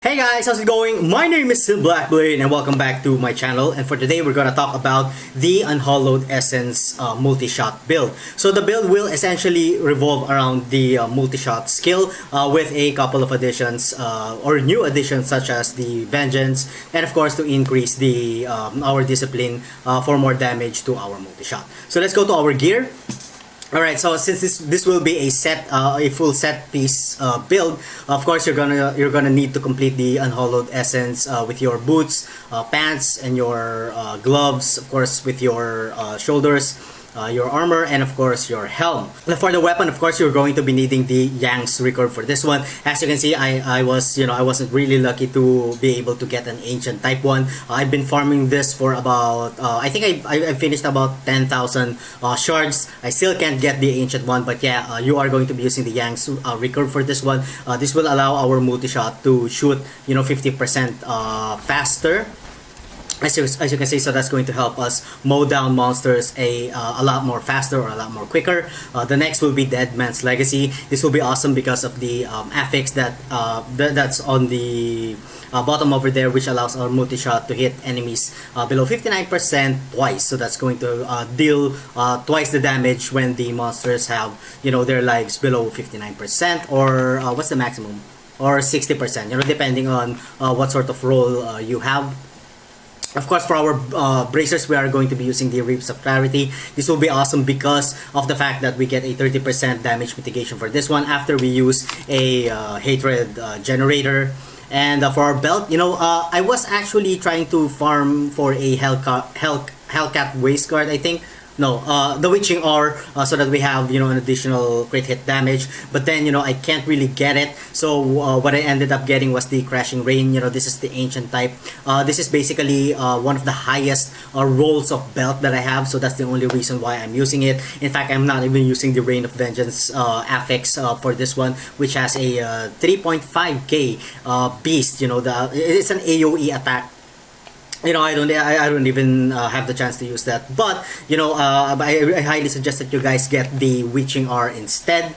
Hey guys, how's it going? My name is Blackblade and welcome back to my channel, and for today we're gonna talk about the Unhallowed Essence Multishot build. So the build will essentially revolve around the Multishot skill with a couple of additions or new additions such as the Vengeance, and of course to increase the our discipline for more damage to our Multishot. So let's go to our gear. Alright, so since this will be a full set piece build, of course you're gonna need to complete the Unhallowed Essence with your boots, pants, and your gloves. Of course, with your shoulders, your armor, and of course your helm. For the weapon, of course, you're going to be needing the Yang's record for this one. As you can see, I wasn't really lucky to be able to get an ancient type one. I've been farming this for about I think I finished about 10,000 shards. I still can't get the ancient one, but yeah, you are going to be using the Yang's record for this one. This will allow our multi-shot to shoot 50% faster. As you can see, so that's going to help us mow down monsters a lot more faster or a lot more quicker. The next will be Dead Man's Legacy. This will be awesome because of the affix that's on the bottom over there, which allows our multi-shot to hit enemies below 59% twice. So that's going to deal twice the damage when the monsters have their lives below 59%, or what's the maximum, or 60%, depending on what sort of role you have. Of course, for our bracers, we are going to be using the Reaps of Clarity. This will be awesome because of the fact that we get a 30% damage mitigation for this one after we use a Hatred generator. And for our belt, I was actually trying to farm for a Hellcat waistguard, I think. No, the Witching Hour, so that we have an additional crit hit damage. But then I can't really get it. So what I ended up getting was the Crashing Rain. This is the ancient type. This is basically one of the highest rolls of belt that I have. So that's the only reason why I'm using it. In fact, I'm not even using the Reign of Vengeance affix for this one, which has a 3.5k beast. It's an AoE attack. I don't even have the chance to use that, but I highly suggest that you guys get the Witching Hour instead.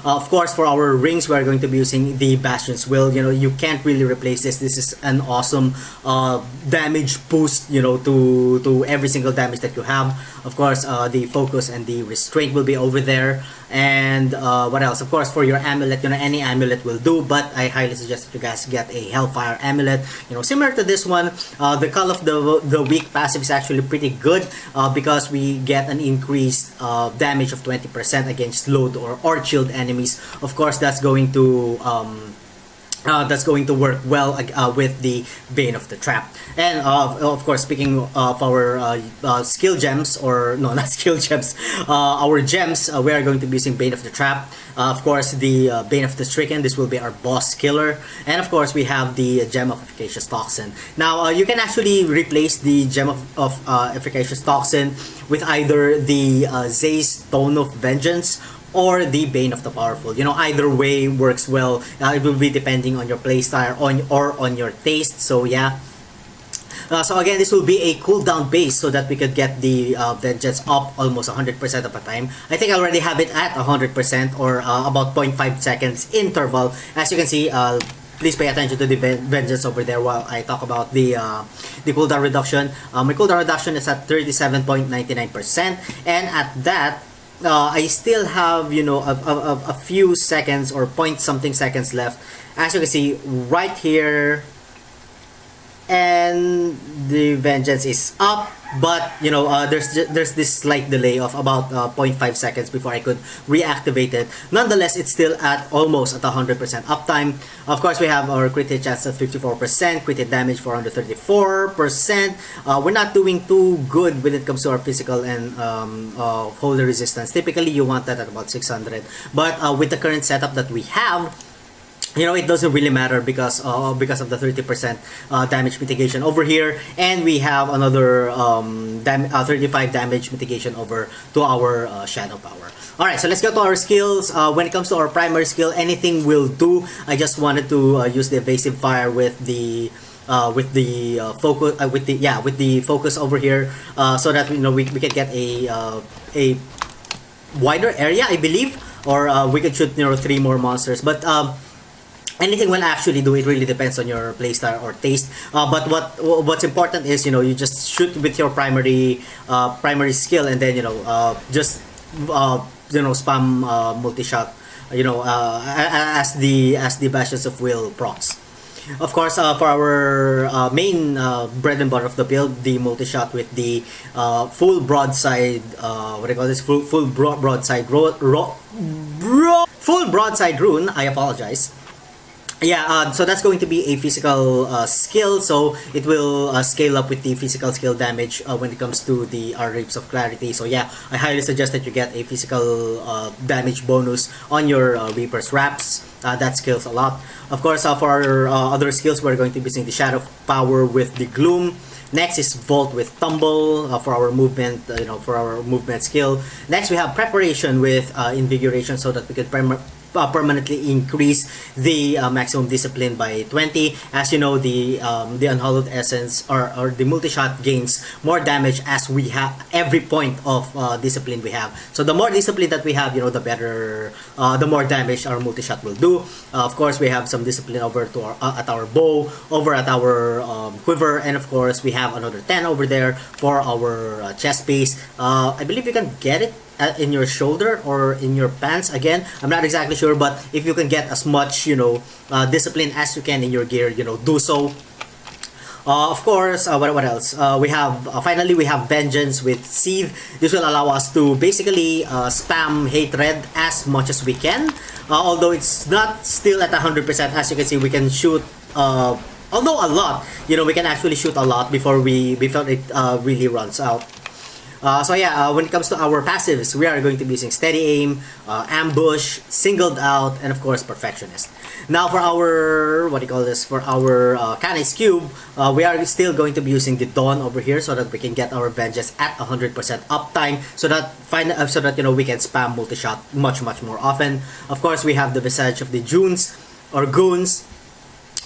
Of course, for our rings, we are going to be using the Bastions of Will. You can't really replace this. This is an awesome damage boost, to every single damage that you have. Of course, the focus and the restraint will be over there. And what else? Of course, for your amulet, any amulet will do, but I highly suggest that you guys get a Hellfire amulet. Similar to this one. The Call of the Weak passive is actually pretty good because we get an increased damage of 20% against slowed or chilled enemies. Of course, that's going to work well with the Bane of the Trap. And of course, speaking of our skill gems, or no, not skill gems, our gems, we are going to be using Bane of the Trap. Of course, the Bane of the Stricken, this will be our boss killer. And of course, we have the Gem of Efficacious Toxin. Now, you can actually replace the Gem of Efficacious Toxin with either the Zay's Stone of Vengeance or the Bane of the Powerful. Either way works well. It will be depending on your playstyle or on your taste. So yeah. So again, this will be a cooldown base so that we could get the Vengeance up almost 100% of the time. I think I already have it at 100%, or about 0.5 seconds interval. As you can see, please pay attention to the Vengeance over there while I talk about the cooldown reduction. My cooldown reduction is at 37.99%, and at that, I still have a few seconds or point something seconds left. As you can see right here, and the Vengeance is up, but there's this slight delay of about 0.5 seconds before I could reactivate it. Nonetheless, it's still at almost at 100% uptime. Of course, we have our crit hit chance at 54%, crit hit damage 434%. We're not doing too good when it comes to our physical and holy resistance. Typically, you want that at about 600, but with the current setup that we have, it doesn't really matter because of the 30% damage mitigation over here, and we have another 35 damage mitigation over to our shadow power. Alright, so let's go to our skills. When it comes to our primary skill, anything will do. I just wanted to use the evasive fire with the focus over here, so that we can get a wider area, I believe, or we could shoot 3 more monsters. But anything will actually do. It really depends on your playstyle or taste. But what's important is, you know, you just shoot with your primary skill, and then, you know, just spam multi-shot, you know, as the Bastions of Will procs. Of course, for our main bread and butter of the build, the multi-shot with the full broadside, what do you call this? Broadside full broadside rune. I apologize. Yeah, so that's going to be a physical skill, so it will scale up with the physical skill damage when it comes to the Reaps of Clarity. So yeah, I highly suggest that you get a physical damage bonus on your Reaper's Wraps. That scales a lot. Of course, for our other skills, we're going to be using the Shadow Power with the Gloom. Next is Vault with Tumble for our movement, for our movement skill. Next, we have Preparation with Invigoration, so that we can permanently increase the maximum discipline by 20. As you know, the Unhallowed Essence or the multi-shot gains more damage as we have every point of discipline we have. So the more discipline that we have, you know, the better, the more damage our multi-shot will do. Of course, we have some discipline over to at our bow, over at our quiver, and of course we have another 10 over there for our chest piece. I believe you can get it in your shoulder or in your pants. Again, I'm not exactly sure, but if you can get as much, discipline as you can in your gear, do so. Of course, what else? We have finally we have Vengeance with Seethe. This will allow us to basically spam Hatred as much as we can. Although it's not still at 100%. As you can see, we can shoot. Although a lot, we can actually shoot a lot before it really runs out. So yeah, when it comes to our passives, we are going to be using Steady Aim, Ambush, Singled Out, and of course Perfectionist. Now for our, for our Canis Cube, we are still going to be using the Dawn over here so that we can get our Vengeance at 100% uptime, so that we can spam multi-shot much more often. Of course, we have the Visage of the Junes or Goons,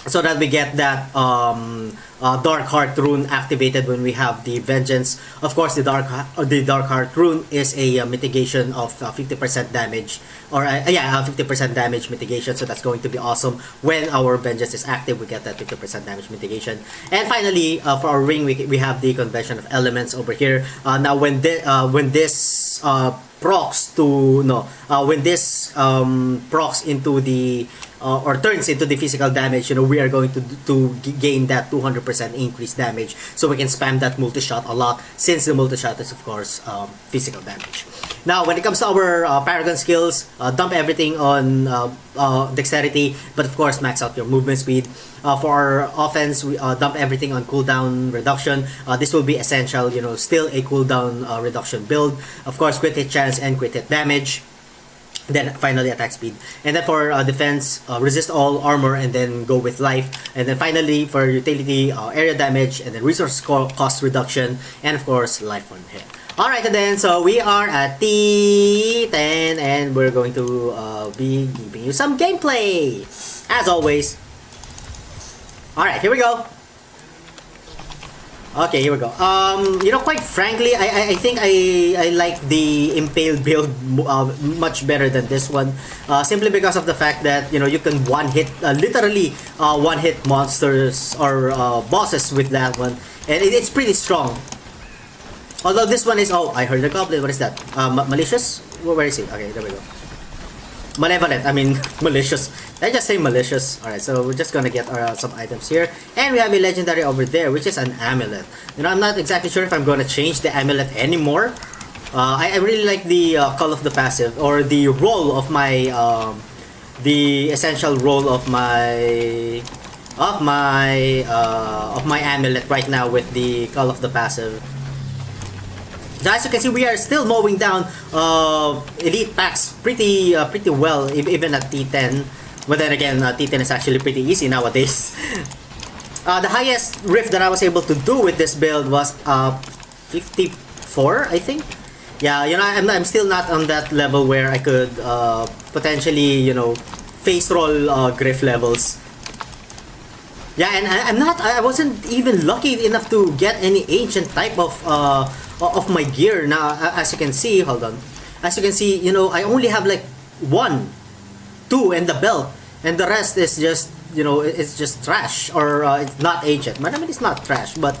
so that we get that Dark Heart rune activated when we have the Vengeance. Of course, the Dark Heart rune is a mitigation of 50% damage, or 50% damage mitigation. So that's going to be awesome when our Vengeance is active. We get that 50% damage mitigation. And finally, for our ring, we have the Convention of Elements over here. Now, when this procs into the or turns into the physical damage, we are going to gain that 200% increased damage, so we can spam that multi-shot a lot, since the multi-shot is of course physical damage. Now when it comes to our Paragon skills, dump everything on dexterity, but of course max out your movement speed. For our offense, we dump everything on cooldown reduction. This will be essential, still a cooldown reduction build. Of course, crit hit chance and crit hit damage. Then finally attack speed. And then for defense, resist all, armor, and then go with life. And then finally for utility, area damage, and then resource cost reduction, and of course life on hit. Alright, and then so we are at T10, and we're going to be giving you some gameplay as always. Alright, here we go. Okay, here we go. Quite frankly, I think I like the Impale build much better than this one. Simply because of the fact that, you can literally one-hit monsters or bosses with that one. And it's pretty strong. Although this one is, I heard the goblin. What is that? Malicious? Where is he? Okay, there we go. Malevolent, I mean malicious. I just say malicious. Alright, so we're just gonna get some items here. And we have a legendary over there, which is an amulet. I'm not exactly sure if I'm gonna change the amulet anymore. I really like the call of the passive, or the role of my the essential role of my amulet right now with the call of the passive. So as you can see, we are still mowing down elite packs pretty well, even at T10. But then again, T10 is actually pretty easy nowadays. The highest rift that I was able to do with this build was 54, I think. Yeah, I'm still not on that level where I could potentially, face roll griff levels. Yeah, and I wasn't even lucky enough to get any ancient type of my gear. Now, as you can see, hold on. As you can see, I only have like 1, 2, and the belt. and the rest is just, you know, it's just trash, or it's not ancient. But I mean, it's not trash, but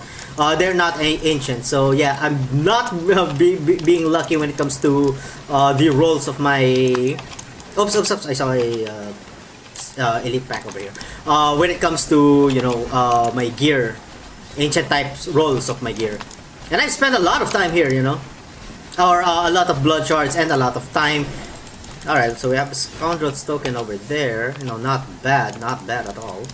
they're not ancient. So yeah, I'm not being lucky when it comes to the rolls of my. Oops! I saw a elite pack over here. When it comes to, you know, my gear, ancient types rolls of my gear, and I've spent a lot of time here, you know, or a lot of blood shards and a lot of time. All right, so we have a scoundrel's token over there. You know, not bad at all.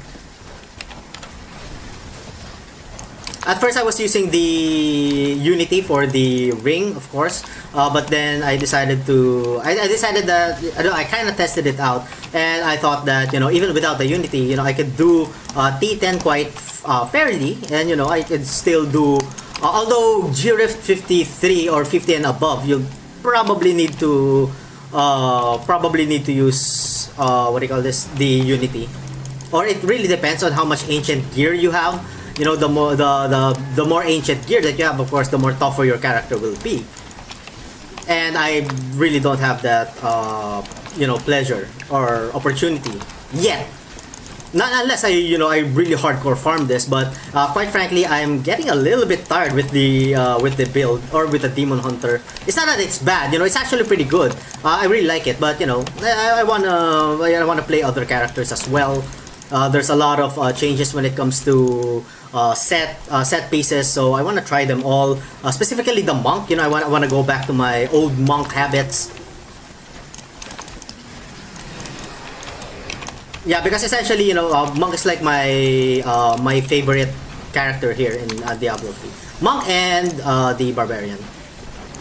At first, I was using the Unity for the ring, of course, but then I decided to. I decided that I kind of tested it out, and I thought that, you know, even without the Unity, you know, I could do T10 quite fairly, and you know, I could still do. Although GRIFT 53 or 50 and above, you'll probably need to use what do you call this? The Unity, or it really depends on how much ancient gear you have. You know, the more ancient gear that you have, of course, the more tougher your character will be. And I really don't have that, you know, pleasure or opportunity yet. Not unless I really hardcore farm this. But quite frankly, I'm getting a little bit tired with the build, or with the Demon Hunter. It's not that it's bad, you know. It's actually pretty good. I really like it, but you know, I wanna play other characters as well. There's a lot of changes when it comes to set pieces, so I want to try them all. Specifically the monk, you know, I want to go back to my old monk habits. Yeah, because essentially, you know, monk is like my favorite character here in Diablo 3. Monk and the barbarian.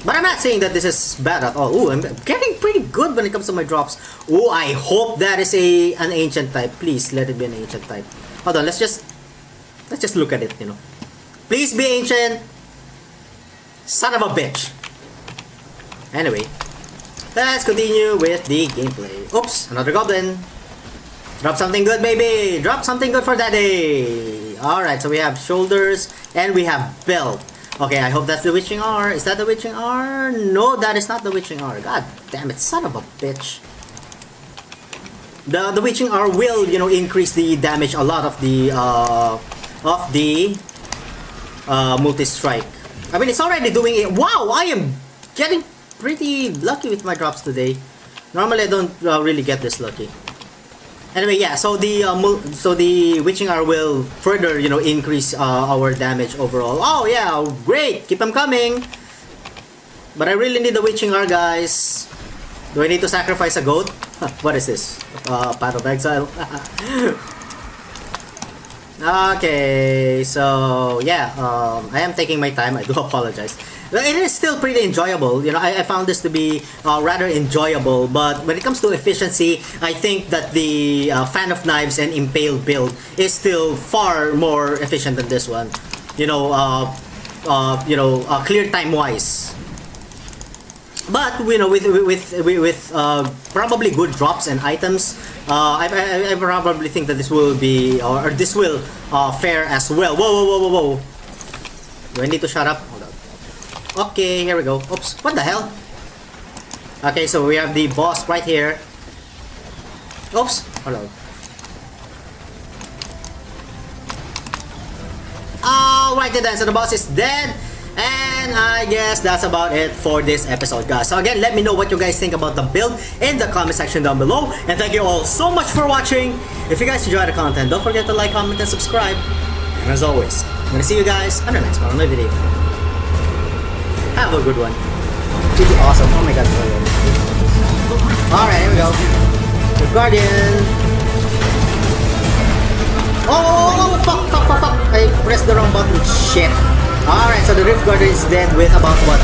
But I'm not saying that this is bad at all. Ooh, I'm getting pretty good when it comes to my drops. Ooh, I hope that is an ancient type. Please let it be an ancient type. Hold on, let's just look at it, you know. Please be ancient. Son of a bitch. Anyway, let's continue with the gameplay. Oops, another goblin. Drop something good, baby. Drop something good for daddy. Alright, so we have shoulders and we have belt. Okay, I hope that's the Witching R. Is that the Witching R? No, that is not the Witching R. God damn it, son of a bitch. The Witching R will, you know, increase the damage a lot of the multi-strike. I mean, it's already doing it. Wow, I am getting pretty lucky with my drops today. Normally, I don't really get this lucky. Anyway, yeah. So the Witching R will further, you know, increase our damage overall. Oh yeah, great! Keep them coming. But I really need the Witching R, guys. Do I need to sacrifice a goat? What is this? Path of Exile. Okay, so yeah, I am taking my time. I do apologize. It is still pretty enjoyable. You know, I found this to be rather enjoyable. But when it comes to efficiency, I think that the Fan of Knives and Impale build is still far more efficient than this one. You know, clear time wise. But you know, with probably good drops and items, I probably think that this will be or this will fare as well. Whoa! Do I need to shut up? Hold on. Okay, here we go. Oops! What the hell? Okay, so we have the boss right here. Oops! Hello. Alright then, so the boss is dead. And I guess that's about it for this episode, guys. So again, let me know what you guys think about the build in the comment section down below. And thank you all so much for watching. If you guys enjoy the content, don't forget to like, comment, and subscribe. And as always, I'm gonna see you guys on the next part of my video. Have a good one. This is awesome. Oh my god. Alright, here we go. The Guardian. Oh, fuck. I pressed the wrong button. Shit. Alright, so the Rift Guardian is dead with about what?